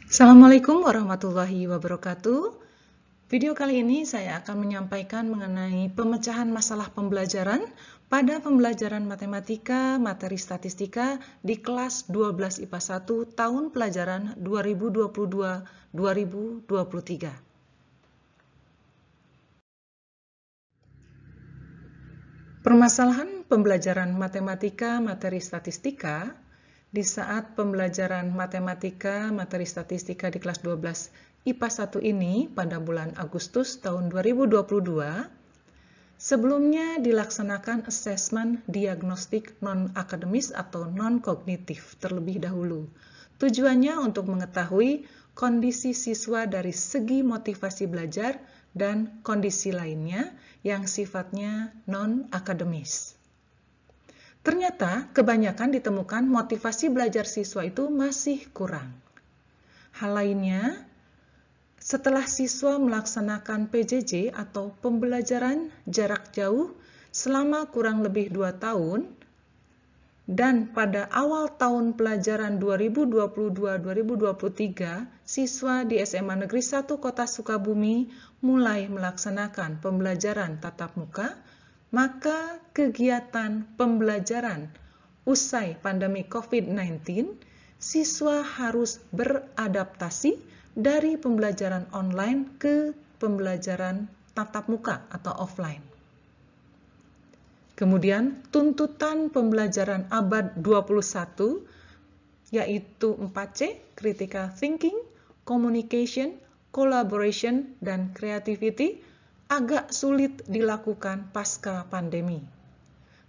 Assalamualaikum warahmatullahi wabarakatuh. Video kali ini saya akan menyampaikan mengenai pemecahan masalah pembelajaran pada pembelajaran matematika materi statistika di kelas 12 IPA 1 tahun pelajaran 2022-2023. Permasalahan pembelajaran matematika materi statistika di saat pembelajaran matematika materi statistika di kelas 12 IPA 1 ini pada bulan Agustus tahun 2022, sebelumnya dilaksanakan asesmen diagnostik non-akademis atau non-kognitif terlebih dahulu. Tujuannya untuk mengetahui kondisi siswa dari segi motivasi belajar dan kondisi lainnya yang sifatnya non-akademis. Ternyata kebanyakan ditemukan motivasi belajar siswa itu masih kurang. Hal lainnya, setelah siswa melaksanakan PJJ atau pembelajaran jarak jauh selama kurang lebih 2 tahun, dan pada awal tahun pelajaran 2022-2023, siswa di SMA Negeri 1 Kota Sukabumi mulai melaksanakan pembelajaran tatap muka, maka kegiatan pembelajaran usai pandemi COVID-19, siswa harus beradaptasi dari pembelajaran online ke pembelajaran tatap muka atau offline. Kemudian tuntutan pembelajaran abad 21 yaitu 4C, critical thinking, communication, collaboration, dan creativity agak sulit dilakukan pasca pandemi.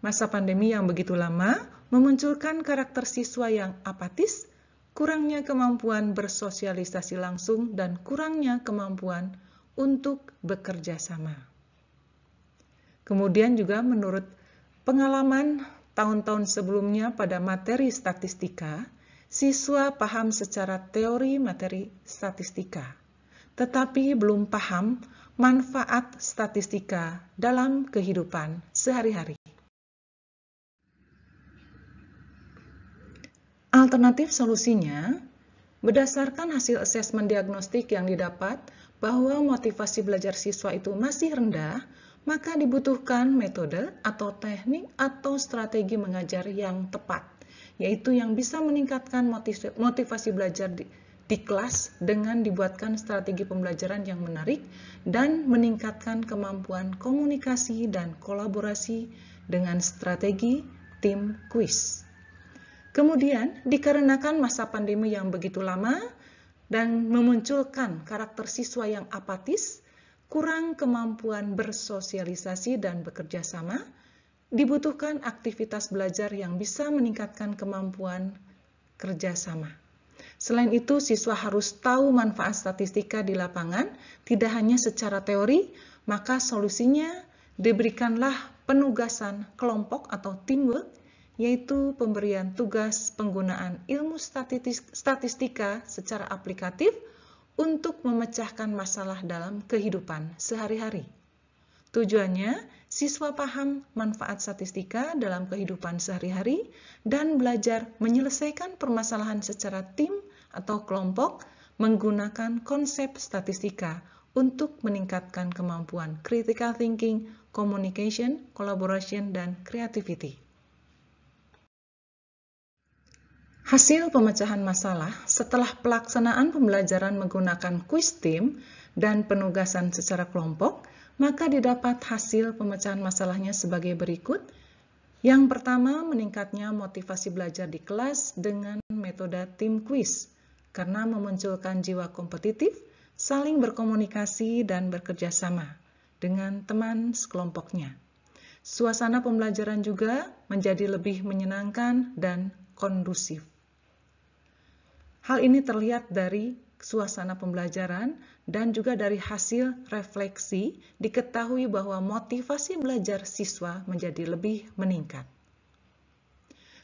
Masa pandemi yang begitu lama memunculkan karakter siswa yang apatis, kurangnya kemampuan bersosialisasi langsung, dan kurangnya kemampuan untuk bekerja sama. Kemudian juga menurut pengalaman tahun-tahun sebelumnya pada materi statistika, siswa paham secara teori materi statistika, tetapi belum paham manfaat statistika dalam kehidupan sehari-hari. Alternatif solusinya, berdasarkan hasil asesmen diagnostik yang didapat bahwa motivasi belajar siswa itu masih rendah, maka dibutuhkan metode atau teknik atau strategi mengajar yang tepat, yaitu yang bisa meningkatkan motivasi belajar di kelas dengan dibuatkan strategi pembelajaran yang menarik dan meningkatkan kemampuan komunikasi dan kolaborasi dengan strategi tim kuis. Kemudian, dikarenakan masa pandemi yang begitu lama dan memunculkan karakter siswa yang apatis, kurang kemampuan bersosialisasi dan bekerja sama, dibutuhkan aktivitas belajar yang bisa meningkatkan kemampuan kerjasama. Selain itu, siswa harus tahu manfaat statistika di lapangan, tidak hanya secara teori, maka solusinya diberikanlah penugasan kelompok atau teamwork, yaitu pemberian tugas penggunaan ilmu statistika secara aplikatif untuk memecahkan masalah dalam kehidupan sehari-hari. Tujuannya, siswa paham manfaat statistika dalam kehidupan sehari-hari dan belajar menyelesaikan permasalahan secara tim atau kelompok menggunakan konsep statistika untuk meningkatkan kemampuan critical thinking, communication, collaboration, dan creativity. Hasil pemecahan masalah setelah pelaksanaan pembelajaran menggunakan quiz tim dan penugasan secara kelompok, maka didapat hasil pemecahan masalahnya sebagai berikut. Yang pertama, meningkatnya motivasi belajar di kelas dengan metode tim quiz, karena memunculkan jiwa kompetitif, saling berkomunikasi dan bekerja sama dengan teman sekelompoknya. Suasana pembelajaran juga menjadi lebih menyenangkan dan kondusif. Hal ini terlihat dari suasana pembelajaran dan juga dari hasil refleksi diketahui bahwa motivasi belajar siswa menjadi lebih meningkat.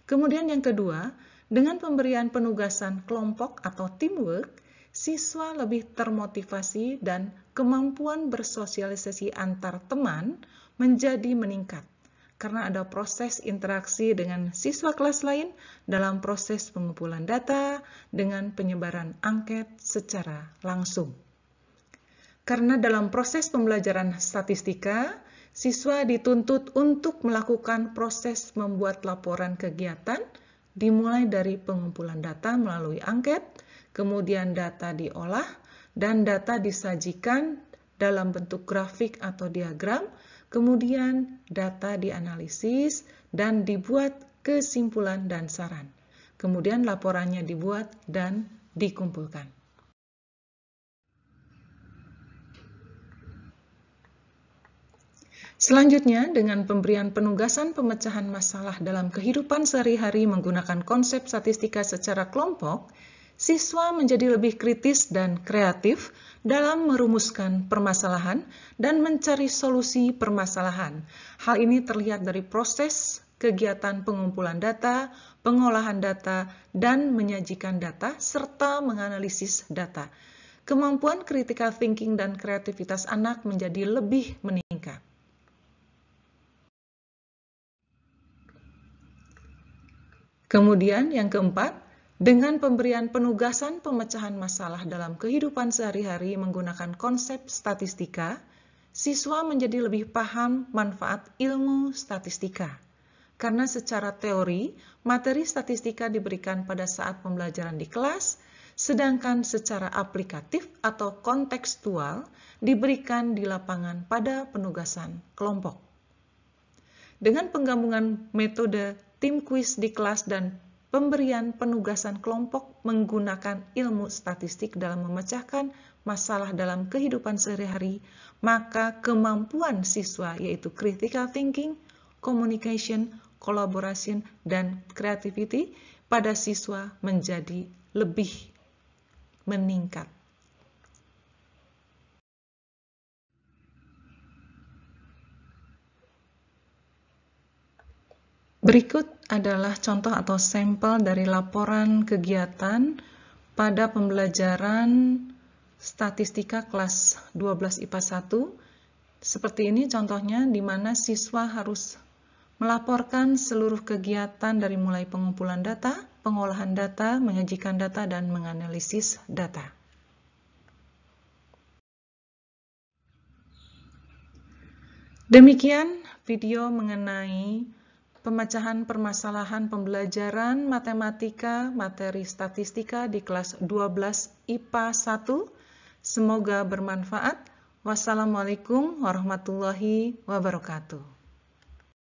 Kemudian yang kedua, dengan pemberian penugasan kelompok atau teamwork, siswa lebih termotivasi dan kemampuan bersosialisasi antar teman menjadi meningkat karena ada proses interaksi dengan siswa kelas lain dalam proses pengumpulan data dengan penyebaran angket secara langsung. Karena dalam proses pembelajaran statistika, siswa dituntut untuk melakukan proses membuat laporan kegiatan, dimulai dari pengumpulan data melalui angket, kemudian data diolah, dan data disajikan dalam bentuk grafik atau diagram, kemudian data dianalisis dan dibuat kesimpulan dan saran. Kemudian laporannya dibuat dan dikumpulkan. Selanjutnya, dengan pemberian penugasan pemecahan masalah dalam kehidupan sehari-hari menggunakan konsep statistika secara kelompok, siswa menjadi lebih kritis dan kreatif dalam merumuskan permasalahan dan mencari solusi permasalahan. Hal ini terlihat dari proses kegiatan pengumpulan data, pengolahan data, dan menyajikan data, serta menganalisis data. Kemampuan critical thinking dan kreativitas anak menjadi lebih meningkat. Kemudian yang keempat, dengan pemberian penugasan pemecahan masalah dalam kehidupan sehari-hari menggunakan konsep statistika, siswa menjadi lebih paham manfaat ilmu statistika. Karena secara teori, materi statistika diberikan pada saat pembelajaran di kelas, sedangkan secara aplikatif atau kontekstual diberikan di lapangan pada penugasan kelompok. Dengan penggabungan metode tim kuis di kelas dan pemberian penugasan kelompok menggunakan ilmu statistik dalam memecahkan masalah dalam kehidupan sehari-hari, maka kemampuan siswa yaitu critical thinking, communication, collaboration, dan creativity pada siswa menjadi lebih meningkat. Berikut adalah contoh atau sampel dari laporan kegiatan pada pembelajaran statistika kelas 12 IPA 1. Seperti ini contohnya, di mana siswa harus melaporkan seluruh kegiatan dari mulai pengumpulan data, pengolahan data, menyajikan data, dan menganalisis data. Demikian video mengenai pemecahan permasalahan pembelajaran matematika materi statistika di kelas 12 IPA 1. Semoga bermanfaat. Wassalamualaikum warahmatullahi wabarakatuh.